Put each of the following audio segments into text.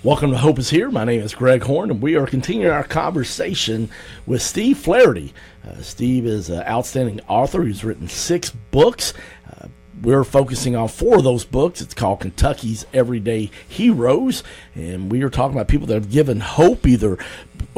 Welcome to Hope is Here. My name is Greg Horn, and we are continuing our conversation with Steve Flaherty. Steve is an outstanding author. He's written 6 books. We're focusing on 4 of those books. It's called Kentucky's Everyday Heroes, and we are talking about people that have given hope either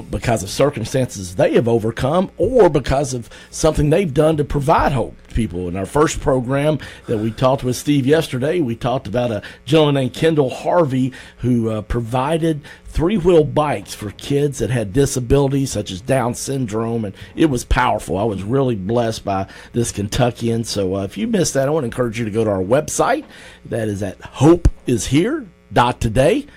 because of circumstances they have overcome or because of something they've done to provide hope to people. In our first program that we talked with Steve yesterday, we talked about a gentleman named Kendall Harvey who provided 3-wheel bikes for kids that had disabilities such as Down syndrome, and it was powerful. I was really blessed by this Kentuckian. So if you missed that, I want to encourage you to go to our website. That is at hopeishere.today.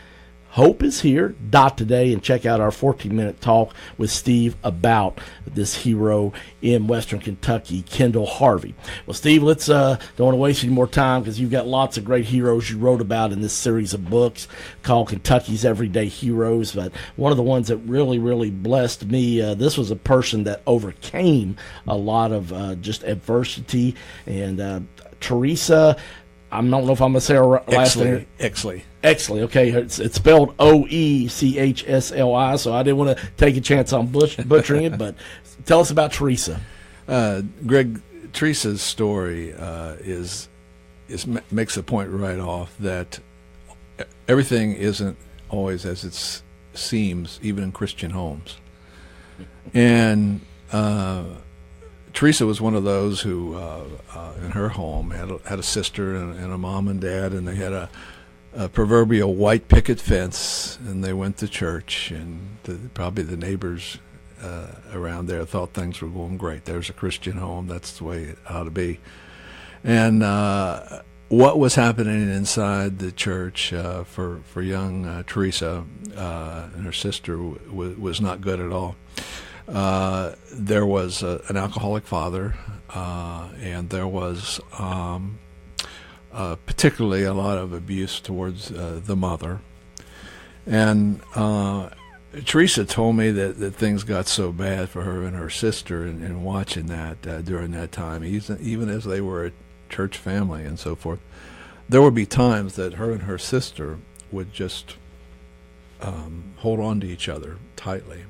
Hopeishere.today, and check out our 14-minute talk with Steve about this hero in Western Kentucky, Kendall Harvey. Well, Steve, let's don't want to waste any more time because you've got lots of great heroes you wrote about in this series of books called Kentucky's Everyday Heroes. But one of the ones that really, really blessed me, this was a person that overcame a lot of just adversity. And Teresa, I don't know if I'm going to say her last name. Exley, okay. It's spelled Oechsli, so I didn't want to take a chance on butchering it, but tell us about Teresa. Greg, Teresa's story makes a point right off that everything isn't always as it seems, even in Christian homes. And Teresa was one of those who, in her home, had a sister and a mom and dad, and they had a proverbial white picket fence, and they went to church, and probably the neighbors around there thought things were going great. There's a Christian home. That's the way it ought to be. And what was happening inside the church for young Teresa and her sister was not good at all. There was an alcoholic father, and there was particularly a lot of abuse towards the mother. And Teresa told me that things got so bad for her and her sister, and watching that during that time, even as they were a church family and so forth, there would be times that her and her sister would just hold on to each other tightly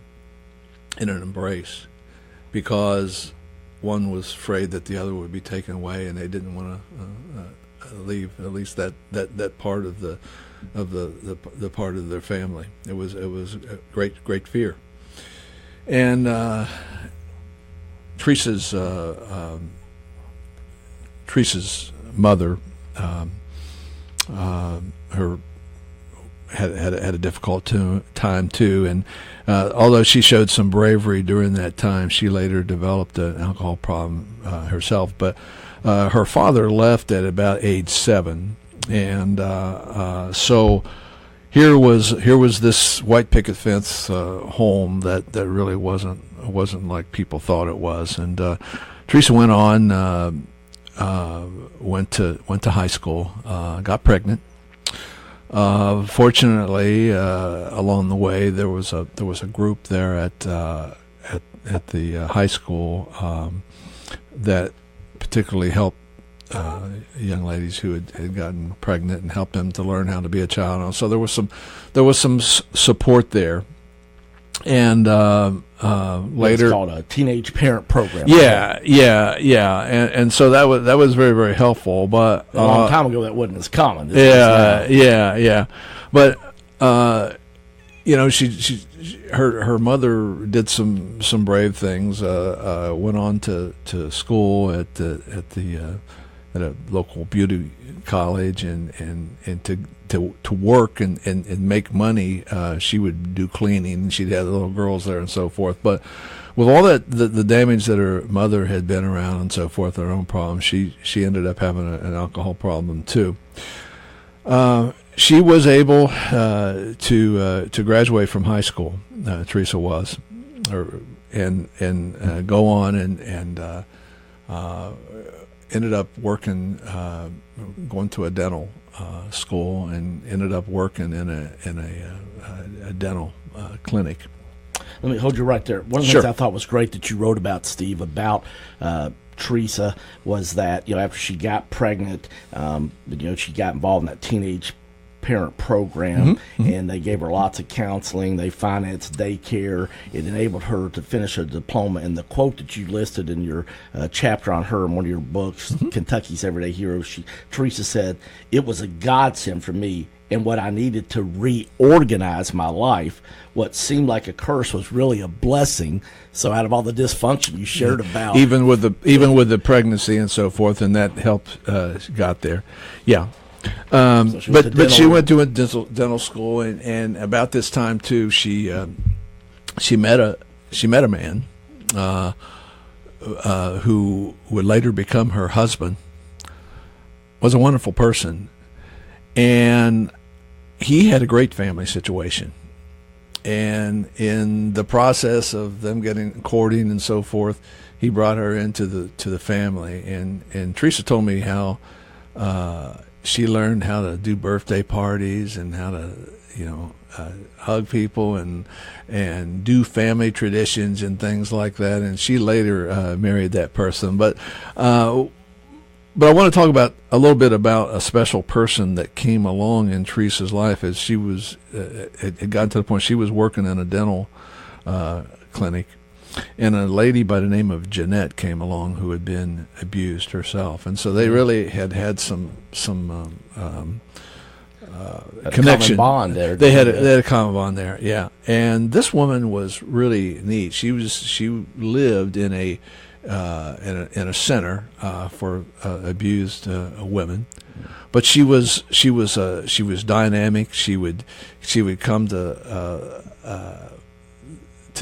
in an embrace, because one was afraid that the other would be taken away, and they didn't want to leave at least that part of the part of their family. It was a great fear. And Teresa's mother, her had a difficult time too, and although she showed some bravery during that time, she later developed an alcohol problem herself. But her father left at about age 7, and so here was this white picket fence home that really wasn't like people thought it was. And Teresa went on, went to high school, got pregnant. Fortunately, along the way, there was a group there at the high school that particularly helped young ladies who had gotten pregnant and helped them to learn how to be a child. So there was some support there. And later, it's called a teenage parent program. Yeah. And so that was very, very helpful. But a long time ago, that wasn't as common. Yeah. But her mother did some brave things. Went on to school at a local beauty college, and to work and make money. She would do cleaning, and she'd have the little girls there and so forth. But with all that the damage that her mother had been around and so forth, her own problems, she ended up having an alcohol problem too. She was able to graduate from high school. Teresa was, and go on and ended up working, going to a dental school, and ended up working in a dental clinic. Let me hold you right there. One of the things I thought was great that you wrote about, Steve, about Teresa was that, after she got pregnant, she got involved in that teenage parent program, and they gave her lots of counseling. They financed daycare. It enabled her to finish a diploma. And the quote that you listed in your chapter on her in one of your books, Kentucky's Everyday Hero, Teresa said, "It was a godsend for me, and what I needed to reorganize my life. What seemed like a curse was really a blessing." So out of all the dysfunction you shared about, even with the pregnancy and so forth, and that helped got there. Yeah. So she went to a dental school, and about this time too, she met a man who would later become her husband. Was a wonderful person, and he had a great family situation. And in the process of them courting and so forth, he brought her into the family. And Teresa told me how she learned how to do birthday parties and how to hug people and do family traditions and things like that. And she later married that person. But I want to talk about a little bit about a special person that came along in Teresa's life as she was, it got to the point she was working in a dental clinic, and a lady by the name of Jeanette came along who had been abused herself. And so they really had some connection. Common bond there. They had a common bond there, yeah. And this woman was really neat. She lived in a center for abused women, but she was dynamic. She would come to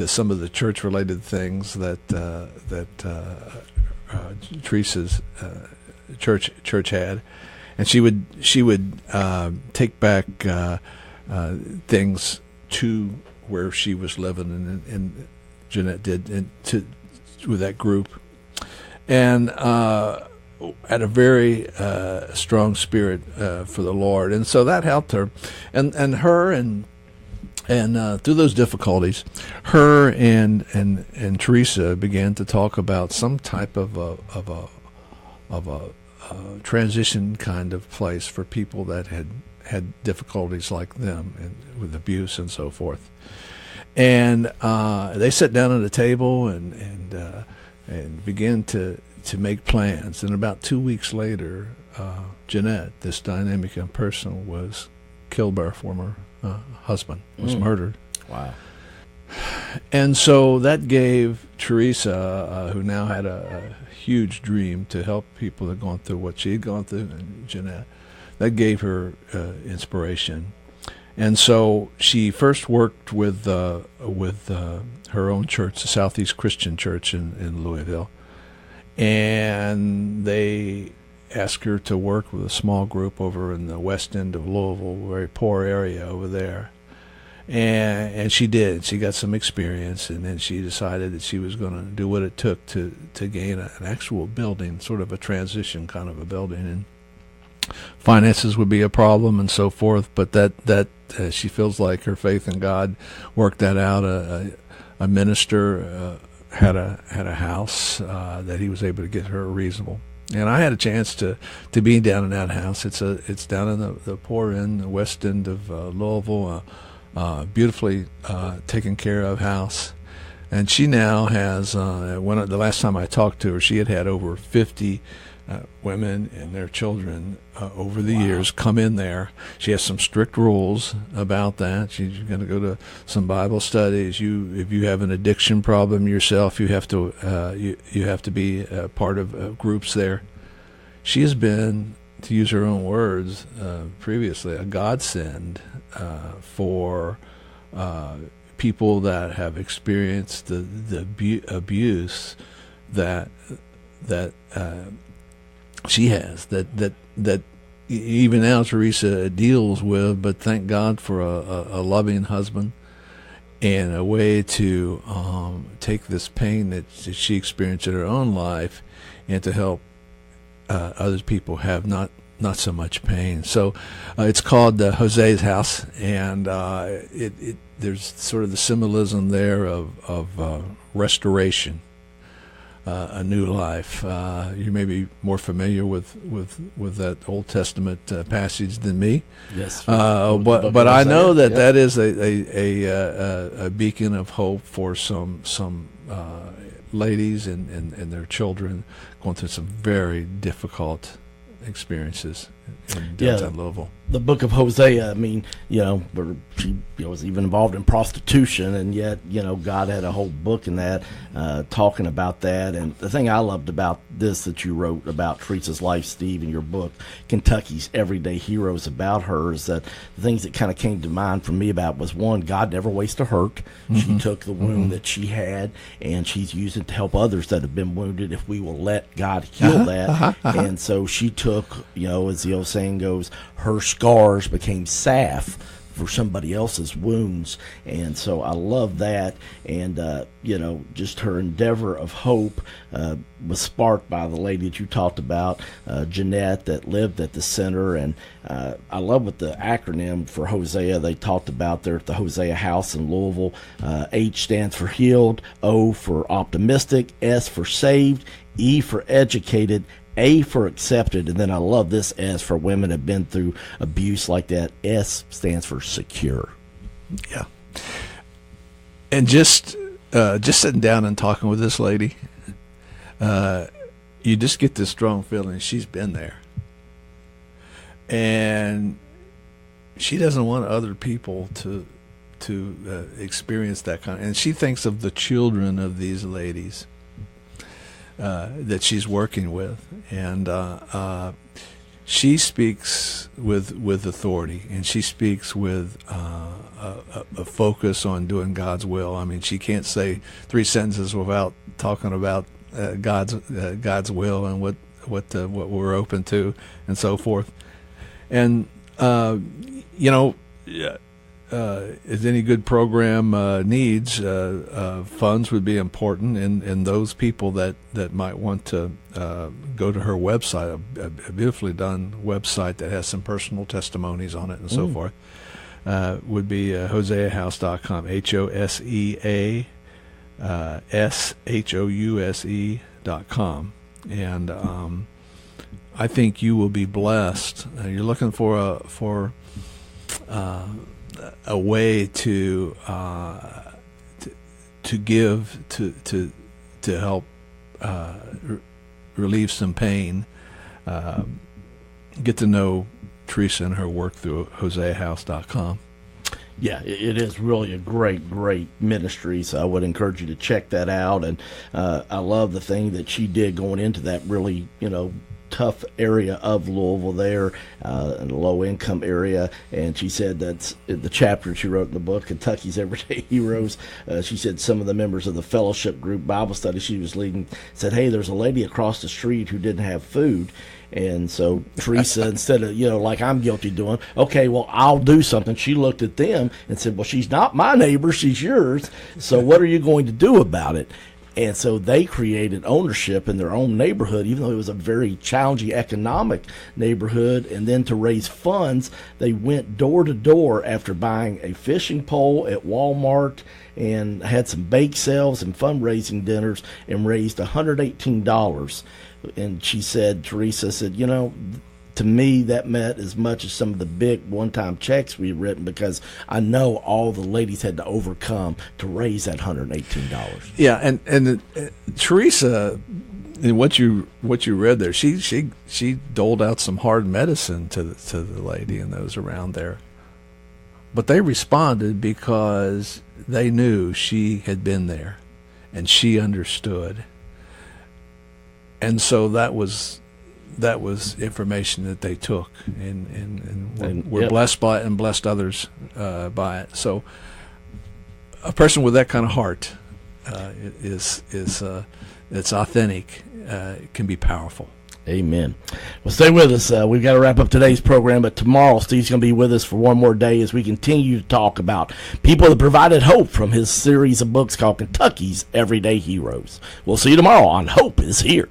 some of the church related things that Teresa's church had, and she would take back things to where she was living, and Jeanette did with that group, and had a very strong spirit for the Lord, and so that helped her, and her and through those difficulties, her and Teresa began to talk about some type of a transition kind of place for people that had difficulties like them and with abuse and so forth. And they sat down at a table and began to make plans. And about 2 weeks later, Jeanette, this dynamic young person, was killed by her former husband, was murdered. Wow. And so that gave Teresa, who now had a huge dream to help people that had gone through what she had gone through, and Jeanette, that gave her inspiration. And so she first worked with her own church, the Southeast Christian Church in Louisville, and they asked her to work with a small group over in the west end of Louisville, a very poor area over there. And she did. She got some experience, and then she decided that she was going to do what it took to gain an actual building, sort of a transition kind of a building. And finances would be a problem and so forth, but that she feels like her faith in God worked that out. A minister had a house that he was able to get her reasonable, and I had a chance to be down in that house. It's down in the poor end, the west end of Louisville, beautifully taken care of house. And she now has the last time I talked to her, she had over 50 women and their children over the years come in there. She has some strict rules about that. She's going to go to some Bible studies. If you have an addiction problem yourself, you have to be part of groups there. She has been, to use her own words previously, a godsend for people that have experienced the abuse that she has, that even now Teresa deals with, but thank God for a loving husband and a way to take this pain that she experienced in her own life and to help other people have not so much pain. So it's called Jose's House, and there's sort of the symbolism there of restoration. a new life. You may be more familiar with that Old Testament passage than me. Yes. But I know that that is a beacon of hope for some ladies and their children going through some very difficult experiences in downtown Louisville. The book of Hosea, I mean, where she was even involved in prostitution, and yet, God had a whole book in that talking about that. And the thing I loved about this that you wrote about Teresa's life, Steve, in your book, Kentucky's Everyday Heroes, about her, is that the things that kind of came to mind for me about was, one, God never wastes a hurt. Mm-hmm. She took the wound that she had, and she's used it to help others that have been wounded if we will let God heal that. And so she took, as the old saying goes, her scars became salve for somebody else's wounds. And so I love that. And, just her endeavor of hope was sparked by the lady that you talked about, Jeanette, that lived at the center. And I love what the acronym for Hosea they talked about there at the Hosea House in Louisville. H stands for healed, O for optimistic, S for saved, E for educated, A for accepted, and then I love this S for women have been through abuse like that. S stands for secure. Yeah. And just sitting down and talking with this lady, you just get this strong feeling she's been there. And she doesn't want other people to experience that kind of, and she thinks of the children of these ladies that she's working with, and she speaks with authority, and she speaks with a focus on doing God's will. I mean, she can't say 3 sentences without talking about God's will and what we're open to and so forth. And as any good program needs, funds would be important, and those people that might want to go to her website, a beautifully done website that has some personal testimonies on it and so forth, would be hoseahouse.com, HOSEASHOUSE.com. And I think you will be blessed. You're looking for a way to give to help relieve some pain. Get to know Teresa and her work through hoseahouse.com. Yeah, it is really a great ministry, so I would encourage you to check that out. And I love the thing that she did going into that really, tough area of Louisville there, in a low-income area. And she said that's the chapter she wrote in the book, Kentucky's Everyday Heroes. She said some of the members of the fellowship group Bible study she was leading said, hey, there's a lady across the street who didn't have food. And so Teresa, instead of, like I'm guilty doing, okay, well, I'll do something. She looked at them and said, well, she's not my neighbor, she's yours. So what are you going to do about it? And so they created ownership in their own neighborhood, even though it was a very challenging economic neighborhood. And then to raise funds, they went door to door after buying a fishing pole at Walmart and had some bake sales and fundraising dinners and raised $118. And she said, Teresa said, to me, that meant as much as some of the big one-time checks we've written, because I know all the ladies had to overcome to raise that $118. Yeah, and Teresa, in what you read there, she doled out some hard medicine to the lady and those around there, but they responded because they knew she had been there, and she understood, and so that was information that they took, and were blessed by it and blessed others by it. So a person with that kind of heart is it's authentic, can be powerful. Amen. Well, stay with us. We've got to wrap up today's program, but tomorrow Steve's going to be with us for one more day as we continue to talk about people that provided hope from his series of books called Kentucky's Everyday Heroes. We'll see you tomorrow on Hope is Here.